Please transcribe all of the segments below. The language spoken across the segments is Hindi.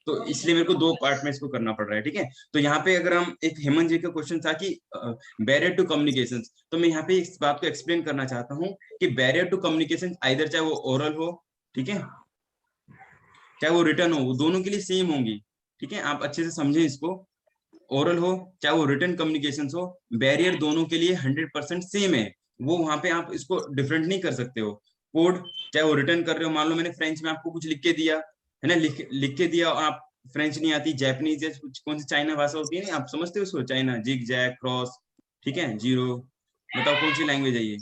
तो इसलिए मेरे को 2 पार्ट में इसको करना पड़ रहा है, ठीक है। तो यहाँ पे अगर हम, एक हेमंत जी का क्वेश्चन था कि बैरियर टू कम्युनिकेशन, तो मैं यहाँ पे इस बात को एक्सप्लेन करना चाहता हूँ कि बैरियर टू कम्युनिकेशन आइदर चाहे वो ओरल हो, ठीक है, चाहे वो रिटर्न हो, वो दोनों के लिए सेम होंगी, ठीक है। आप अच्छे से समझें इसको, ओरल हो चाहे वो रिटर्न कम्युनिकेशन हो, बैरियर दोनों के लिए 100% सेम है। वो वहां पे आप इसको डिफरेंट नहीं कर सकते हो। कोड चाहे वो रिटर्न कर रहे हो, मान लो मैंने फ्रेंच में आपको कुछ लिख के दिया है ना, लिख के दिया, और आप फ्रेंच नहीं आती, जापानीज या कुछ कौन सी चाइना भाषा होती है ना, आप समझते हो उसको, चाइना, जिग जैग क्रॉस, ठीक है, जीरो, बताओ कौन सी लैंग्वेज है ये?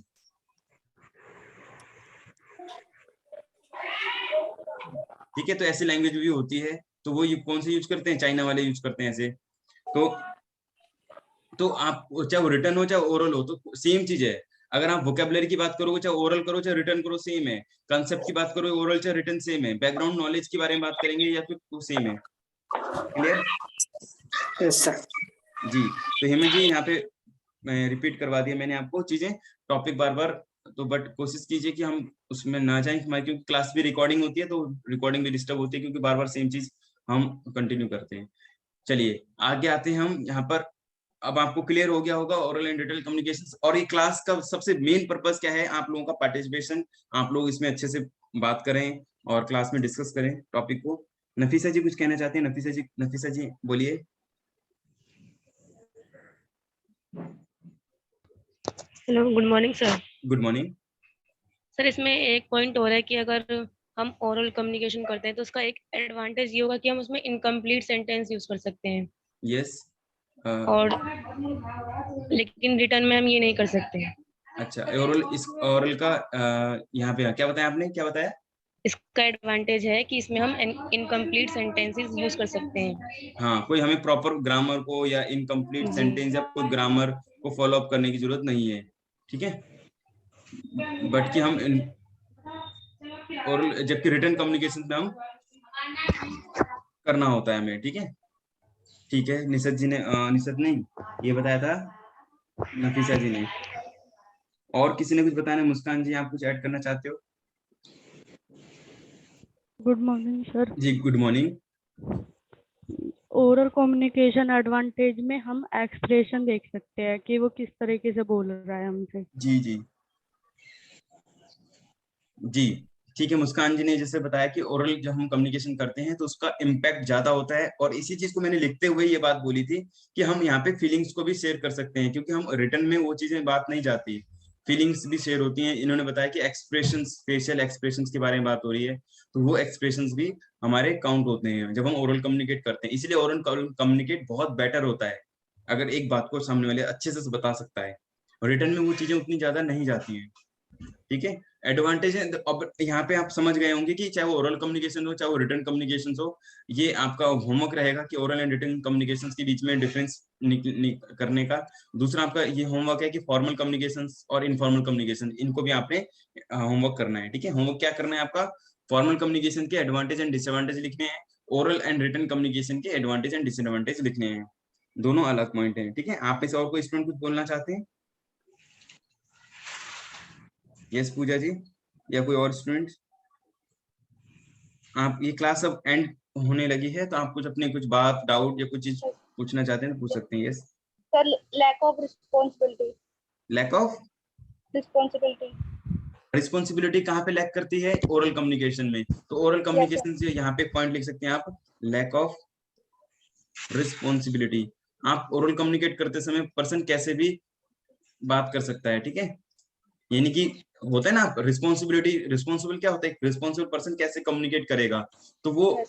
ठीक है, तो ऐसी लैंग्वेज भी होती है, तो वो कौन से यूज करते हैं, चाइना वाले यूज करते हैं ऐसे। तो आप चाहे वो रिटर्न हो चाहे ओरल हो, तो सेम चीज है। अगर आप वोकेबलरी की बात करोगे, चाहे ओरल करो चाहे रिटर्न करो, सेम है। कंसेप्ट की बात करो, ओरल चाहे रिटर्न, सेम है। बैकग्राउंड नॉलेज के बारे में बात करेंगे या फिर वो सेम है। क्लियर? Yes sir. जी। तो हेमंत जी यहाँ पे मैं रिपीट करवा दिया मैंने आपको चीजें, टॉपिक बार बार। तो बट कोशिश कीजिए कि हम उसमें ना जाएं, हमारी क्योंकि क्लास भी रिकॉर्डिंग होती है, तो रिकॉर्डिंग भी डिस्टर्ब होती है, क्योंकि बार बार सेम चीज हम कंटिन्यू करते हैं। चलिए आगे आते हैं हम यहाँ पर। अब आपको क्लियर हो गया होगा ओरल एंड रिटन कम्युनिकेशन, और ये क्लास का सबसे मेन पर्पस क्या है, आप लोगों का पार्टिसिपेशन। आप लोग इसमें अच्छे से बात करें और क्लास में डिस्कस करें टॉपिक को। नफीसा जी कुछ कहना चाहते हैं? नफीसा जी बोलिए। Hello, good morning sir. Good morning. Sir इसमें एक पॉइंट और है कि अगर हम ओरल कम्युनिकेशन करते हैं तो उसका एक एडवांटेज ये होगा कि हम उसमें इनकम्प्लीट सेंटेंस यूज कर सकते हैं, यस। और लेकिन रिटर्न में हम ये नहीं कर सकते। अच्छा, ओरल, इस ओरल का यहाँ पे क्या बताया आपने, क्या बताया? इसका एडवांटेज है कि इसमें हम इनकम्प्लीट सेंटेंसेस यूज कर सकते हैं। हाँ, कोई हमें प्रॉपर ग्रामर को या इनकम्प्लीट जी सेंटेंस या कोई ग्रामर को फॉलो अप करने की जरूरत नहीं है, ठीक है। बट कि हम ओरल, जबकि रिटर्न कम्युनिकेशन में हम करना होता है हमें, ठीक है। ठीक है, निशद जी ने निशद नहीं, ये बताया था नफीसा जी ने। और किसी ने कुछ बताया ना? मुस्कान जी आप कुछ ऐड करना चाहते हो? Good morning sir. जी good morning. Oral communication advantage में हम एक्सप्रेशन देख सकते हैं कि वो किस तरीके से बोल रहा है हमसे। जी जी जी। ठीक है, मुस्कान जी ने जैसे बताया कि ओरल जब हम कम्युनिकेशन करते हैं तो उसका इम्पैक्ट ज्यादा होता है, और इसी चीज को मैंने लिखते हुए ये बात बोली थी कि हम यहाँ पे फीलिंग्स को भी शेयर कर सकते हैं, क्योंकि हम रिटर्न में वो चीजें बात नहीं जाती, फीलिंग्स भी शेयर होती हैं। इन्होंने बताया कि एक्सप्रेशंस, फेशियल एक्सप्रेशंस के बारे में बात हो रही है, तो वो एक्सप्रेशंस भी हमारे काउंट होते हैं जब हम ओरल कम्युनिकेट करते हैं। इसलिए ओरल कम्युनिकेट बहुत बेटर होता है, अगर एक बात को सामने वाले अच्छे से बता सकता है। रिटर्न में वो चीजें उतनी ज्यादा नहीं जाती हैं, ठीक है। एडवांटेज है। अब यहाँ पे आप समझ गए होंगे कि चाहे वो ओरल कम्युनिकेशन हो चाहे वो रिटर्न कम्युनिकेशन हो, ये आपका होमवर्क रहेगा कि ओरल एंड रिटर्न कम्युनिकेशन के बीच में डिफरेंस करने का। दूसरा आपका ये होमवर्क है कि फॉर्मल कम्युनिकेशन और इनफॉर्मल कम्युनिकेशन, इनको भी आपने होमवर्क करना है, ठीक है। होमवर्क क्या करना है आपका? फॉर्मल कम्युनिकेशन के एडवांटेज एंड डिसएडवांटेज लिखने हैं, ओरल एंड रिटर्न कम्युनिकेशन के एडवांटेज एंड डिसएडवांटेज लिखने हैं। दोनों अलग पॉइंट है, ठीक है। आप में से और कोई स्टूडेंट कुछ बोलना चाहते हैं? यस पूजा जी, या कोई और स्टूडेंट? आप, ये क्लास अब एंड होने लगी है, तो आप कुछ अपने कुछ बात, डाउट या कुछ चीज पूछना चाहते हैं तो पूछ सकते हैं। Yes sir, lack of responsibility. Lack of responsibility. Responsibility कहाँ पे लैक करती है? ओरल कम्युनिकेशन में। तो ओरल कम्युनिकेशन से यहाँ पे पॉइंट लिख सकते हैं आप, लैक ऑफ रिस्पॉन्सिबिलिटी। आप ओरल कम्युनिकेट करते समय पर्सन कैसे भी बात कर सकता है, ठीक है। यानी कि होता है ना, रिस्पॉन्सिबिलिटी, रिस्पॉन्सिबल क्या होता है, रिस्पॉन्सिबल पर्सन कैसे कम्युनिकेट करेगा, तो वो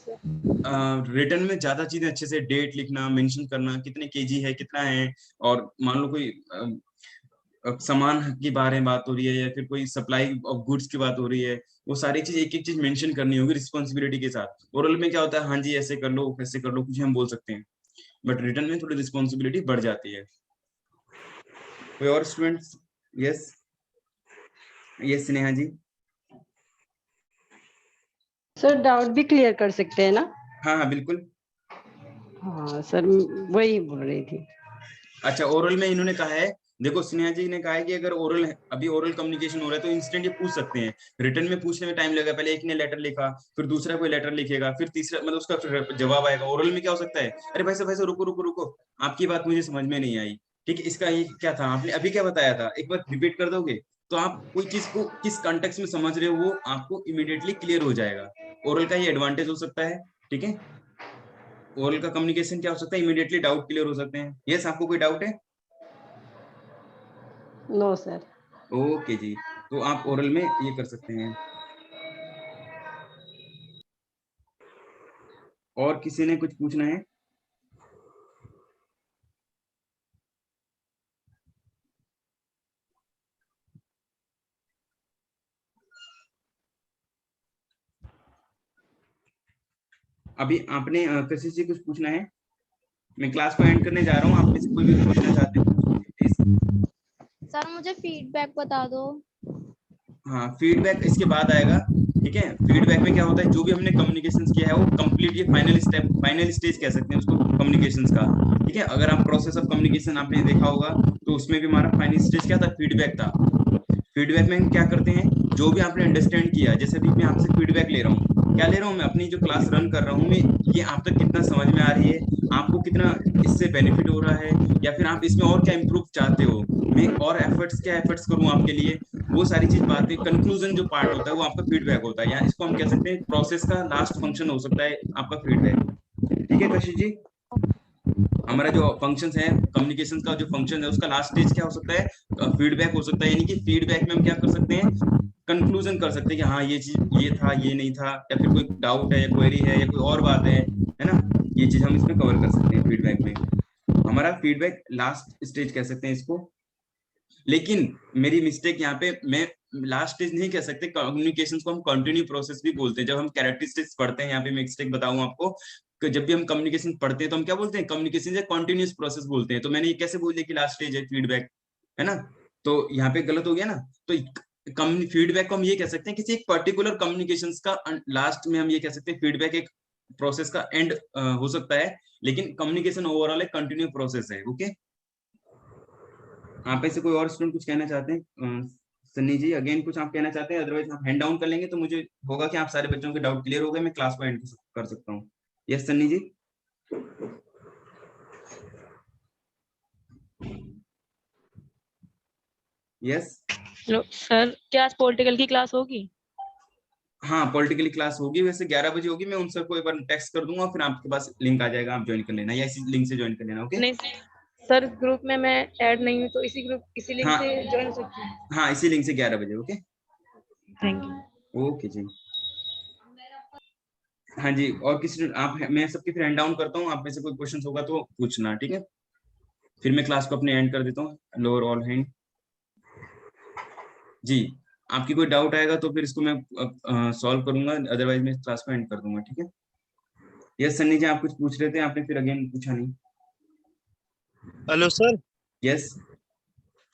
रिटर्न में ज्यादा चीजें अच्छे से डेट लिखना, मेंशन करना, कितने केजी है, कितना है, और मान लो कोई सामान के बारे में बात हो रही है या फिर कोई सप्लाई ऑफ गुड्स की बात हो रही है, वो सारी चीज एक एक चीज मेंशन करनी होगी रिस्पॉन्सिबिलिटी के साथ। ओरल में क्या होता है, हाँ जी ऐसे कर लो, कैसे कर लो, कुछ हम बोल सकते हैं, बट रिटर्न में थोड़ी रिस्पॉन्सिबिलिटी बढ़ जाती है। कोई और स्टूडेंट्स? यस यस स्नेहा जी। सर डाउट भी क्लियर कर सकते हैं ना? हाँ हाँ बिल्कुल। हाँ सर, वही बोल रही थी। अच्छा, ओरल में इन्होंने कहा है देखो स्नेहा जी ने कहा है कि अगर ओरल अभी ओरल कम्युनिकेशन हो रहा है तो इंस्टेंट ये पूछ सकते हैं। रिटर्न में पूछने में टाइम लगेगा, पहले एक ने लेटर लिखा, फिर दूसरा कोई लेटर लिखेगा, फिर तीसरा मतलब उसका फिर जवाब आएगा। ओरल में क्या हो सकता है, अरे भाई साहब रुको रुको रुको, आपकी बात मुझे समझ में नहीं आई, ठीक है, इसका ये क्या था, आपने अभी क्या बताया था, एक बार रिपीट कर दोगे, तो आप कोई चीज को किस कॉन्टेक्स्ट में समझ रहे हो वो आपको इमीडिएटली क्लियर हो जाएगा। ओरल का ये एडवांटेज हो सकता है, ठीक है। ओरल का कम्युनिकेशन क्या हो सकता है, इमीडिएटली डाउट क्लियर हो सकते हैं। यस, आपको कोई डाउट है? No sir. ओके जी, तो आप ओरल में ये कर सकते हैं। और किसी ने कुछ पूछना है? अभी आपने किसी से कुछ पूछना है? मैं क्लास को एंड करने जा रहा हूँ, आप में से कोई भी पूछना चाहते हैं तो प्लीज। सर मुझे फीडबैक बता दो। हाँ, फीडबैक इसके बाद आएगा, ठीक है। फीडबैक में क्या होता है, जो भी हमने कम्युनिकेशन किया है वो कंप्लीट, ये फाइनल स्टेप, फाइनल स्टेज कह सकते हैं उसको कम्युनिकेशंस का, ठीक है। अगर आप प्रोसेस ऑफ कम्युनिकेशन आपने देखा होगा तो उसमें भी हमारा फाइनल स्टेज क्या था, फीडबैक था। फीडबैक में हम क्या करते हैं, जो भी आपने अंडरस्टैंड किया, जैसे अभी मैं आपसे फीडबैक ले रहा हूँ, क्या ले रहा हूँ मैं, अपनी जो क्लास रन कर रहा हूँ मैं, ये आप तक कितना समझ में आ रही है, आपको कितना इससे बेनिफिट हो रहा है, या फिर आप इसमें और क्या इम्प्रूव चाहते हो, मैं और एफर्ट्स क्या एफर्ट्स करूँ आपके लिए, वो सारी चीज बातें, कंक्लूजन जो पार्ट होता है वो आपका फीडबैक होता है, या इसको हम कह सकते हैं प्रोसेस का लास्ट फंक्शन हो सकता है आपका फीडबैक, ठीक है कशिश जी। हमारा जो फंक्शंस है, कम्युनिकेशन का जो फंक्शन है उसका लास्ट स्टेज क्या हो सकता है, फीडबैक हो सकता है। यानी कि फीडबैक में हम क्या कर सकते हैं, कंक्लूजन कर सकते हैं कि हाँ ये चीज ये था, ये नहीं था, या फिर कोई डाउट है या क्वेरी है या कोई और बात है ना, ये चीज हम इसमें कवर कर सकते हैं फीडबैक में। हमारा फीडबैक लास्ट स्टेज कह सकते हैं इसको। लेकिन मेरी मिस्टेक यहाँ पे, मैं लास्ट स्टेज नहीं कह सकते, कम्युनिकेशन को हम कंटिन्यू प्रोसेस भी बोलते हैं। जब हम कैरेक्टरिस्टिक्स पढ़ते हैं, यहाँ पे मैं मिस्टेक बताऊं आपको, कि जब भी हम कम्युनिकेशन पढ़ते हैं तो हम क्या बोलते हैं, कम्युनिकेशन कंटिन्यूस प्रोसेस बोलते हैं। तो मैंने ये कैसे बोल दिया कि लास्ट स्टेज है फीडबैक, है ना, तो यहाँ पे गलत हो गया ना। तो फीडबैक को हम ये कह सकते हैं किसी एक पर्टिकुलर कम्युनिकेशन का लास्ट में हम ये कह सकते हैं फीडबैक एक प्रोसेस का एंड हो सकता है, लेकिन कम्युनिकेशन ओवरऑल एक कंटिन्यू प्रोसेस है। ओके, आप ऐसे कोई और स्टूडेंट कुछ कहना चाहते हैं? सन्नी जी अगेन कुछ आप कहना चाहते हैं, अदरवाइज आप हैंड डाउन कर लेंगे तो मुझे होगा कि आप सारे बच्चों के डाउट क्लियर हो गए, मैं क्लास को एंड कर सकता हूँ। यस सन्नी जी। यस हेलो सर, क्या आज पॉलिटिकल की क्लास होगी? हाँ, पॉलिटिकली क्लास होगी, वैसे 11 बजे होगी। मैं उन सबको एक बार टेक्स्ट कर दूंगा, फिर आपके पास लिंक आ जाएगा, आप ज्वाइन कर लेना, या इसी लिंक से ज्वाइन कर लेना। ओके नहीं सर, ग्रुप में मैं ऐड नहीं हूँ, तो इसी लिंक हाँ से ज्वाइन हो सकती हूँ? हाँ, इसी लिंक से 11 बजे। Okay thank you. ओके जी। हाँ जी, और किसी आप, मैं सबके फिर हैंड डाउन करता हूँ, आप में से कोई क्वेश्चन होगा तो पूछना, ठीक है। फिर मैं क्लास को अपने एंड कर देता हूँ। लोअर ऑल हैंड जी, आपकी कोई डाउट आएगा तो फिर इसको मैं सॉल्व करूंगा, अदरवाइज मैं क्लास को एंड कर दूंगा, ठीक है। यस सन्नी जी, आप कुछ पूछ रहे थे, आपने फिर अगेन पूछा नहीं। Hello sir. यस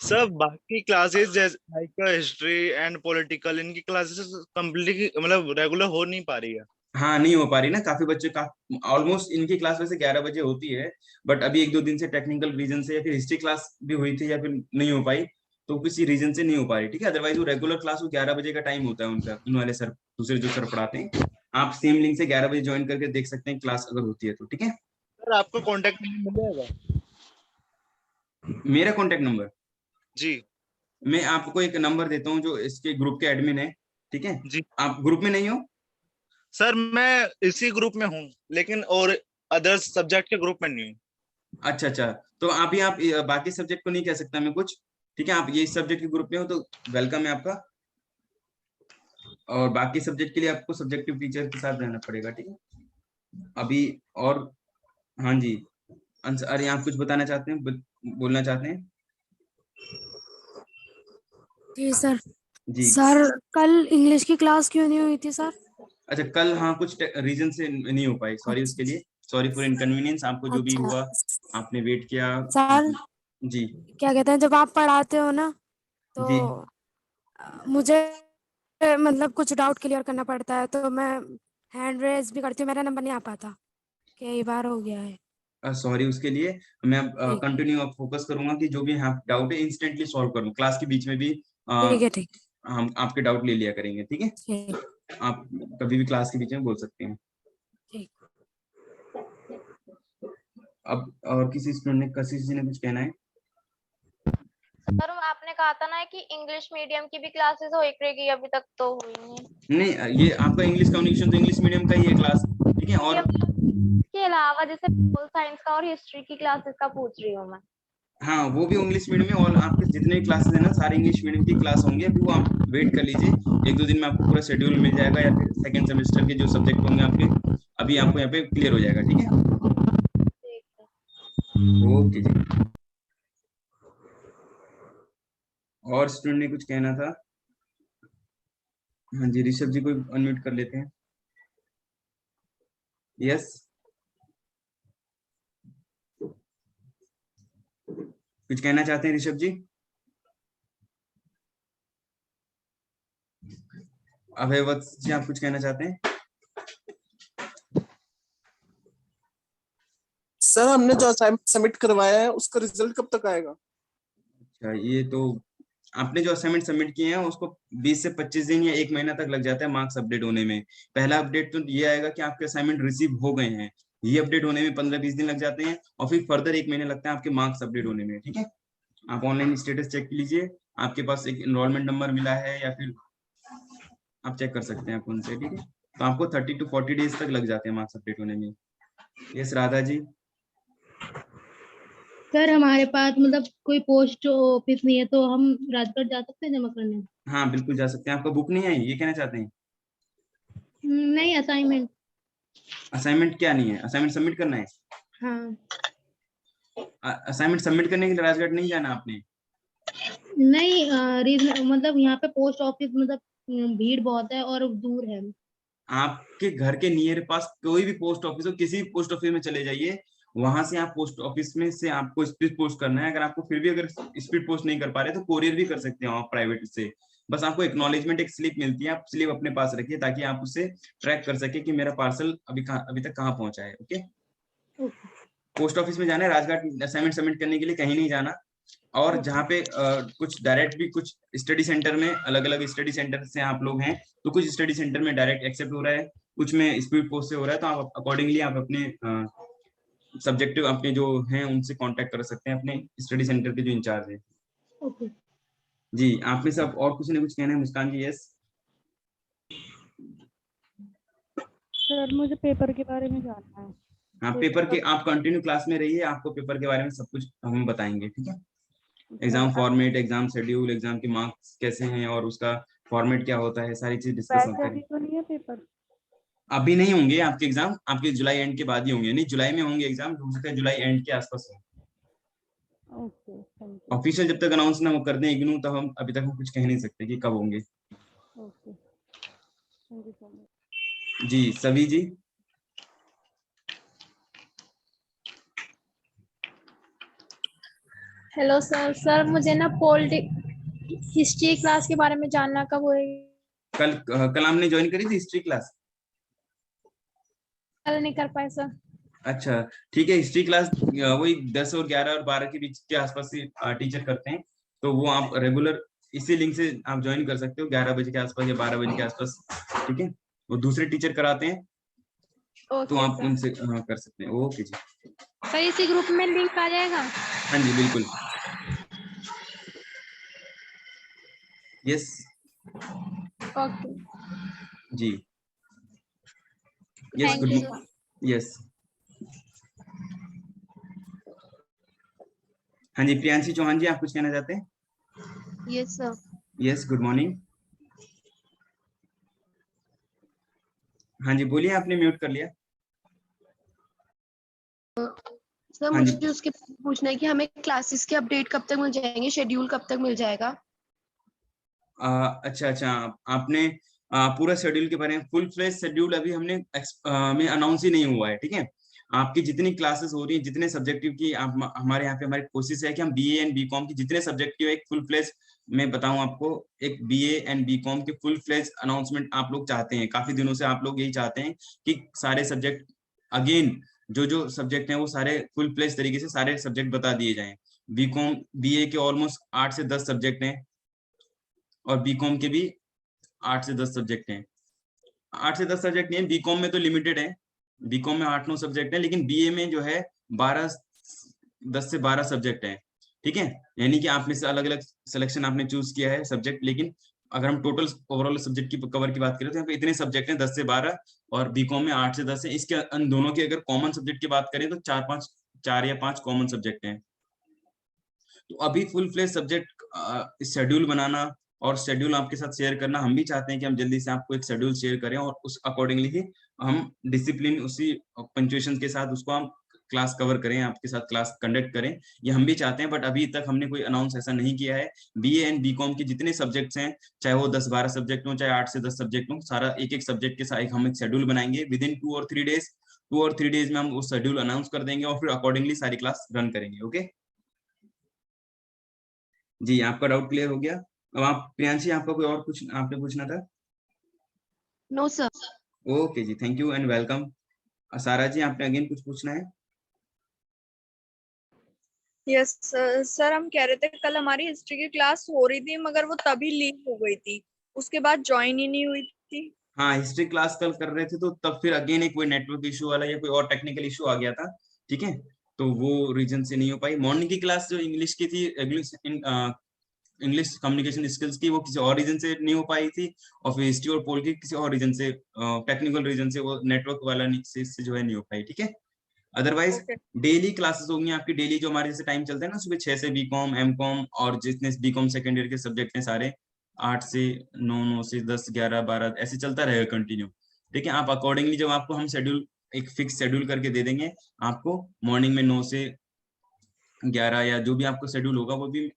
सर बाकी क्लासेस जैसे लाइक हिस्ट्री एंड पॉलिटिकल, इनकी क्लासेस कंप्लीट मतलब रेगुलर हो नहीं पा रही है। हाँ, नहीं हो पा रही ना, काफी बच्चे का ऑलमोस्ट इनकी क्लास वैसे 11 बजे होती है, बट अभी एक दो दिन से टेक्निकल रीजन से, या फिर हिस्ट्री क्लास भी हुई थी, या फिर नहीं हो पाई, तो किसी रीजन से नहीं हो पा रही, ठीक है। अदरवाइज वो रेगुलर क्लास वो 11 बजे का टाइम होता है उनका, इन वाले सर, दूसरे जो सर पढ़ाते हैं। आप सेम लिंक से 11 बजे ज्वाइन करके देख सकते हैं क्लास अगर होती है तो, ठीक है। सर आपका कॉन्टेक्ट नंबर मिल जाएगा? मेरा कॉन्टेक्ट नंबर, जी मैं आपको एक नंबर देता हूँ जो इसके ग्रुप के एडमिन है, ठीक है। जी। आप ग्रुप में नहीं हो? सर मैं इसी ग्रुप में हूँ, लेकिन और अदर्स सब्जेक्ट के ग्रुप में नहीं हूँ। अच्छा अच्छा, तो आप बाकी सब्जेक्ट को नहीं कह सकता मैं कुछ, ठीक है। आप ये सब्जेक्ट के ग्रुप में हो तो वेलकम है आपका, और बाकी सब्जेक्ट के लिए आपको सब्जेक्टिव टीचर के साथ रहना पड़ेगा, ठीक है अभी। और हाँ जी, अरे आप कुछ बताना चाहते हैं, बोलना चाहते हैं? जी सर। जी सर कल इंग्लिश की क्लास क्यों नहीं हुई थी सर? अच्छा, कल हाँ कुछ रीजन से नहीं हो पाई, सॉरी उसके लिए, सॉरी फॉर इनकन्वीनियंस, आपको जो भी अच्छा हुआ, आपने वेट किया। सर, जी क्या कहते हैं, जब आप पढ़ाते हो ना तो जी मुझे मतलब कुछ डाउट क्लियर करना पड़ता है, तो मैं हैंड रेज भी करती हूँ, मेरा नंबर नहीं आ पाता, कई बार हो गया है। सॉरी उसके लिए। मैं कंटिन्यू अब फोकस करूंगा कि जो भी यहाँ डाउट है इंस्टेंटली सॉल्व करूँ। क्लास के बीच में भी ठीक है, ठीक हम आपके डाउट ले लिया करेंगे, ठीक है? ठीक आप कभी भी क्लास के बीच में बोल सकते हैं। ठीक। अब और किसी ने कुछ कहना है? सर आपने कहा था ना कि इंग्लिश मीडियम की भी क्लासेस हो रहेगी, अभी तक तो हुई नहीं। नहीं, ये आपका इंग्लिश कम्युनिकेशन तो इंग्लिश मीडियम का ही है क्लास, ठीक है? और इसके अलावा जैसे पोल साइंस का और हिस्ट्री की क्लासेस का पूछ रही हूँ मैं। हाँ, वो भी इंग्लिश मीडियम में, और आपके जितने क्लासेस है ना सारे इंग्लिश मीडियम की क्लास होंगे। अभी वो आप वेट कर लीजिए, 1-2 दिन में आपको पूरा शेड्यूल मिल जाएगा, या फिर सेकंड सेमेस्टर के जो सब्जेक्ट होंगे आपके अभी आपको यहाँ पे क्लियर हो जाएगा, ठीक है? ओके जी। और स्टूडेंट ने कुछ कहना था? हाँ जी, ऋषभ जी को अनम्यूट कर लेते हैं। यस, कुछ कहना चाहते हैं ऋषभ जी? अभयवत जी, आप कुछ कहना चाहते हैं? सर हमने जो असाइनमेंट सबमिट करवाया है उसका रिजल्ट कब तक आएगा? अच्छा, ये तो आपने जो असाइनमेंट सबमिट किए हैं उसको 20 से 25 दिन या 1 महीना तक लग जाता है मार्क्स अपडेट होने में। पहला अपडेट तो ये आएगा कि आपके असाइनमेंट रिसीव हो गए हैं, ये अपडेट होने में 15-20 दिन लग जाते हैं, और फिर फर्दर 1 महीना लगता है आपके मार्क्स अपडेट होने में, ठीक है? आप ऑनलाइन स्टेटस चेक कीजिए, आपके पास एक एनरोलमेंट नंबर मिला है या फिर आप चेक कर सकते हैं उनसे, ठीक है? तो आपको 30 to 40 डेज तक लग जाते हैं मार्क्स अपडेट होने में। यस राधा जी। सर हमारे पास मतलब कोई पोस्ट ऑफिस नहीं है, तो हम राजगढ़ जा सकते हैं जमा करने? हाँ बिल्कुल जा सकते हैं। आपका बुक नहीं है, ये कहना चाहते हैं? नहीं, असाइनमेंट। असाइनमेंट क्या नहीं है? असाइनमेंट सबमिट करना है? हाँ। असाइनमेंट सबमिट करने के लिए राजगढ़ नहीं जाना आपने? नहीं, मतलब यहाँ पे पोस्ट ऑफिस मतलब भीड़ बहुत है और दूर है। आपके घर के नियर पास कोई भी पोस्ट ऑफिस हो, किसी भी पोस्ट ऑफिस में चले जाइए, वहां से आप पोस्ट ऑफिस में से आपको स्पीड पोस्ट करना है। अगर आपको फिर भी अगर स्पीड पोस्ट नहीं कर पा रहे तो कोरियर भी कर सकते हो आप प्राइवेट से। बस आपको एक्नॉलेजमेंट एक स्लिप मिलती है, आप स्लिप अपने पास रखिए ताकि आप उससे ट्रैक कर सके कि मेरा पार्सल अभी तक कहाँ पहुंचा है। ओके, पोस्ट ऑफिस में जाना है, राजघाट असाइनमेंट सबमिट करने के लिए कहीं नहीं जाना। और जहाँ पे कुछ डायरेक्ट भी कुछ स्टडी सेंटर में, अलग अलग स्टडी सेंटर से आप लोग हैं, तो कुछ स्टडी सेंटर में डायरेक्ट एक्सेप्ट हो रहा है, कुछ में स्पीड पोस्ट से हो रहा है, तो आप अकॉर्डिंगली आप अपने सब्जेक्टिव अपने जो हैं उनसे कांटेक्ट कर सकते हैं, अपने स्टडी सेंटर के जो इंचार्ज है। ओके जी, आप में सब और कुछ ने कुछ कहना है? मुस्कान जी। यस सर, मुझे पेपर के बारे में जानना है। हाँ, पेपर के आप कंटिन्यू क्लास में रहिए, आपको पेपर के बारे में सब कुछ हम बताएंगे, ठीक है? Exam format, exam schedule, exam के मार्क्स कैसे हैं और उसका फॉर्मेट क्या होता है, सारी चीज डिस्कस वैसे करेंगे। अभी तो नहीं है पेपर? अभी नहीं होंगे आपके एग्जाम, आपके जुलाई एंड के बाद ही होंगे। नहीं, जुलाई में होंगे एग्जाम, हो सकता है जुलाई एंड के आसपास हो। Okay, thank you. ऑफिशियल जब तक अनाउंस ना कर दें इग्नू, तब हम अभी तक हम कुछ कह नहीं सकते कि कब होंगे। Okay, thank you so much. जी, सभी जी। Hello sir. सर मुझे ना हिस्ट्री क्लास के बारे में जानना, कब होएगी? कल हमने ज्वाइन करी थी हिस्ट्री क्लास। कल नहीं कर पाए सर। अच्छा ठीक है, हिस्ट्री क्लास वही 10 और 11 और 12 के बीच के आसपास से टीचर करते हैं, तो वो आप रेगुलर इसी लिंक से आप ज्वाइन कर सकते हो 11 बजे के आसपास या 12 बजे के आसपास, ठीक है? वो दूसरे टीचर कराते हैं, तो आप उनसे कर सकते हैं। ओके जी सर, इसी ग्रुप में लिंक आ जाएगा? हाँ जी बिल्कुल। यस ओके जी। Yes thank good. You. Yes हाँ जी, प्रियांशी चौहान जी, आप कुछ कहना चाहते हैं? Yes sir. Yes, good morning. हाँ जी बोलिए, आपने म्यूट कर लिया। सर हाँ जी। मुझे उसके पूछना है कि हमें क्लासेस के अपडेट कब तक मिल जाएंगे, शेड्यूल कब तक मिल जाएगा? अच्छा, आपने पूरा शेड्यूल के बारे में, फुल फ्लेज शेड्यूल अभी हमने में अनाउंस ही नहीं हुआ है, ठीक है? आपकी जितनी क्लासेस हो रही हैं, जितने सब्जेक्टिव की हमारे यहाँ पे हमारी कोशिश है कि हम बीए एंड बीकॉम की जितने सब्जेक्टिव एक फुल फ्लेज, मैं बताऊं आपको, एक बीए एंड बीकॉम के फुल फ्लेज अनाउंसमेंट आप लोग चाहते हैं, काफी दिनों से आप लोग यही चाहते हैं कि सारे सब्जेक्ट अगेन जो जो सब्जेक्ट हैं वो सारे फुल फ्लेज तरीके से सारे सब्जेक्ट बता दिए जाएं। बीकॉम बीए के ऑलमोस्ट 8 से 10 सब्जेक्ट हैं और बीकॉम के भी 8 से 10 सब्जेक्ट हैं। 8 से 10 सब्जेक्ट नहीं है, बीकॉम में तो लिमिटेड है, बीकॉम में 8-9 सब्जेक्ट है, लेकिन बीए में जो है 10 से 12 सब्जेक्ट है। ठीक है, यानी कि आपने से अलग अलग सिलेक्शन आपने चूज किया है सब्जेक्ट, लेकिन अगर हम टोटल ओवरऑल सब्जेक्ट की कवर की बात करें तो यहाँ पे इतने सब्जेक्ट हैं 10 से 12 और बीकॉम में 8 से 10 है। इसके अन दोनों की अगर कॉमन सब्जेक्ट की बात करें तो 4 या 5 कॉमन सब्जेक्ट हैं। तो अभी फुल फ्लेज सब्जेक्ट शेड्यूल बनाना और शेड्यूल आपके साथ शेयर करना, हम भी चाहते हैं कि हम जल्दी से आपको एक शेड्यूल शेयर करें और उस अकॉर्डिंगली ही हम डिसिप्लिन उसी पंक्चुएशन के साथ उसको हम क्लास कवर करें, आपके साथ क्लास कंडक्ट करें, ये हम भी चाहते हैं। बट अभी तक हमने कोई अनाउंस ऐसा नहीं किया है। बीए एंड बीकॉम के जितने सब्जेक्ट्स हैं, चाहे वो 10-12 सब्जेक्ट हो, चाहे 8 से 10 सब्जेक्ट हो, सारा एक एक सब्जेक्ट के साथ हम एक शेड्यूल बनाएंगे। विद इन 2 और 3 डेज 2 और 3 डेज में हम उस शेड्यूल अनाउंस कर देंगे और फिर अकॉर्डिंगली सारी क्लास रन करेंगे। ओके जी, आपका डाउट क्लियर हो गया। अब आप प्रियांशी, आपका कोई और कुछ आपने पूछना था? No sir. ओके जी, thank you and welcome. Sara ji, आपने अगेन कुछ पूछना है? यस सर, हम कह रहे थे कल हमारी हिस्ट्री की क्लास हो रही थी मगर वो तभी लीव हो गई थी, उसके बाद ज्वाइन ही नहीं हुई थी। हाँ, हिस्ट्री क्लास कल कर रहे थे तो तब फिर अगेन एक कोई नेटवर्क इशू वाला या कोई और टेक्निकल इशू आ गया था। ठीक है, तो वो रीजन से नहीं हो पाई। मॉर्निंग की क्लास जो इंग्लिश की थी, इंग्लिश कम्युनिकेशन स्किल्स की, वो किसी और रीजन से नहीं हो पाई थी, और फिर हिस्ट्री और पोल की किसी और रीजन से, टेक्निकल रीजन से, वो नेटवर्क वाला से जो है नहीं हो पाई। ठीक है, अदरवाइज डेली क्लासेस होंगी आपकी। डेली जो हमारे जैसे टाइम चलता है ना, सुबह 6 से बीकॉम, एमकॉम और जितने बीकॉम सेकेंड ईयर के सब्जेक्ट हैं सारे 8 से 9, 9 से 10, 11, 12 ऐसे चलता रहेगा कंटिन्यू। ठीक है, आप अकॉर्डिंगली जब आपको हम शेड्यूल एक फिक्स शेड्यूल करके दे देंगे आपको, मॉर्निंग में 9 से 11 या जो भी आपको शेड्यूल होगा, वो भी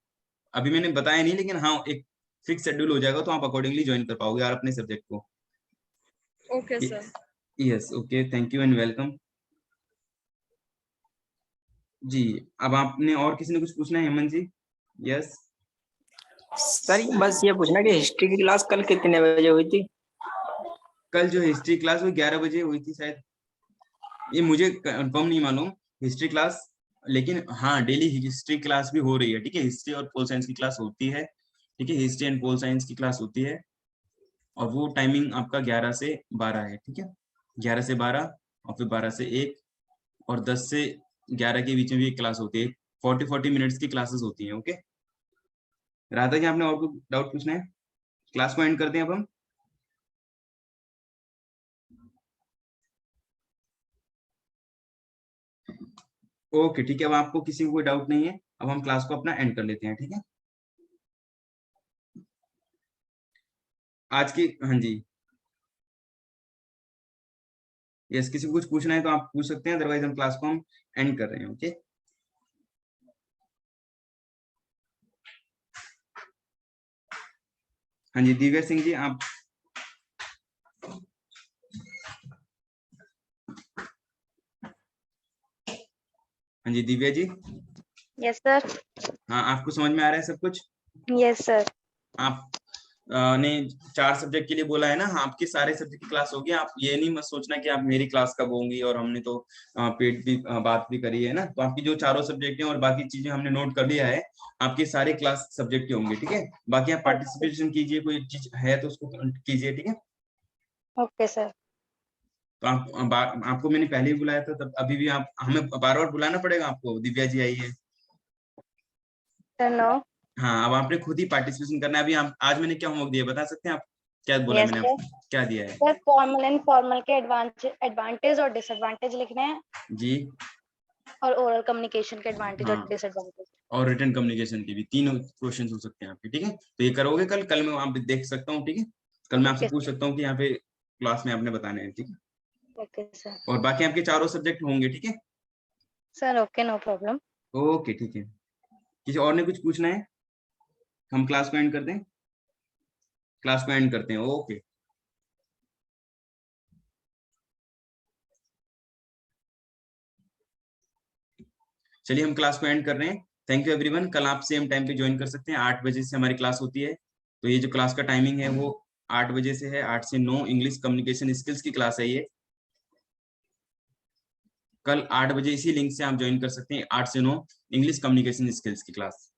अभी मैंने बताया नहीं, लेकिन हाँ एक फिक्स शेड्यूल हो जाएगा तो आप अकॉर्डिंगली ज्वाइन कर पाओगे यार अपने सब्जेक्ट को। Okay sir. Yes, okay, thank you and welcome जी। अब आपने और किसी ने कुछ पूछना है? हेमंत जी? यस सर, बस ये पूछना कि हिस्ट्री की क्लास कल कितने बजे हुई थी? कल जो हिस्ट्री क्लास वो 11 बजे हुई थी शायद, ये मुझे कंफर्म नहीं मालूम हिस्ट्री क्लास, लेकिन हाँ डेली हिस्ट्री क्लास भी हो रही है। ठीक है, हिस्ट्री और पोल साइंस की क्लास होती है। ठीक है, हिस्ट्री एंड पोल साइंस की क्लास होती है और वो टाइमिंग आपका 11 से 12 है। ठीक है, 11 से 12 और फिर 12 से 1 और 10 से 11 के बीच में भी एक क्लास होती है। 40 मिनट्स की क्लासेस होती हैं। ओके राधा जी, आपने और कुछ डाउट पूछना है? क्लास को एंड करते हैं अब हम। ओके ठीक है, अब आपको किसी को कोई डाउट नहीं है, अब हम क्लास को अपना एंड कर लेते हैं। ठीक है, आज की, हाँ जी, यस, किसी को कुछ पूछना है तो आप पूछ सकते हैं, अदरवाइज हम क्लास को हम एंड कर रहे हैं। ओके हाँ जी, दिव्या सिंह जी आप। हाँ जी दिव्या जी। Yes sir. हाँ, आपको समझ में आ रहा है सब कुछ? Yes sir. आप ने 4 सब्जेक्ट के लिए बोला है ना, आपके सारे सब्जेक्ट की क्लास होगी। आप ये नहीं मत सोचना कि आप मेरी क्लास कब होंगी, और हमने तो पेड भी बात भी करी है ना, तो आपकी जो चारों सब्जेक्ट हैं और बाकी चीजें हमने नोट कर लिया है, आपके सारे क्लास सब्जेक्ट के होंगे। ठीक है, बाकी आप पार्टिसिपेशन कीजिए, कोई चीज है तो उसको कीजिए। ठीक है, ओके सर। तो आपको मैंने पहले ही बुलाया था, तब अभी भी आप हमें बार बार बुलाना पड़ेगा आपको। दिव्या जी आई है। नो। हाँ, अब आपने खुद ही पार्टिसिपेशन करना है। अभी आज मैंने क्या होमवर्क दिया बता सकते हैं आप? क्या बोला मैंने आपको? क्या दिया है? सर फॉर्मल एंड फॉर्मल के एडवांटेज और डिसएडवांटेज लिखने हैं जी, और ओरल कम्युनिकेशन के एडवांटेज हाँ, और डिसएडवांटेज और रिटन कम्युनिकेशन के भी 3 क्वेश्चन हो सकते हैं आपके। ठीक है, तो ये करोगे कल मैं आप देख सकता हूँ। ठीक है, कल मैं आपसे पूछ सकता हूँ कि यहाँ पे क्लास में आपने बताने हैं। ठीक है, ओके सर। और बाकी आपके चारों सब्जेक्ट होंगे। ठीक है sir, okay, no problem. Okay ठीक है, किसी और ने कुछ पूछना है? हम क्लास को एंड करते हैं, क्लास को एंड करते हैं। ओके चलिए, हम क्लास को एंड कर रहे हैं। Thank you everyone. कल आप सेम टाइम पे ज्वाइन कर सकते हैं, 8 बजे से हमारी क्लास होती है। तो ये जो क्लास का टाइमिंग है वो 8 बजे से है, 8 से 9 इंग्लिश कम्युनिकेशन स्किल्स की क्लास है ये। कल 8 बजे इसी लिंक से आप ज्वाइन कर सकते हैं, 8 से 9 इंग्लिश कम्युनिकेशन स्किल्स की क्लास।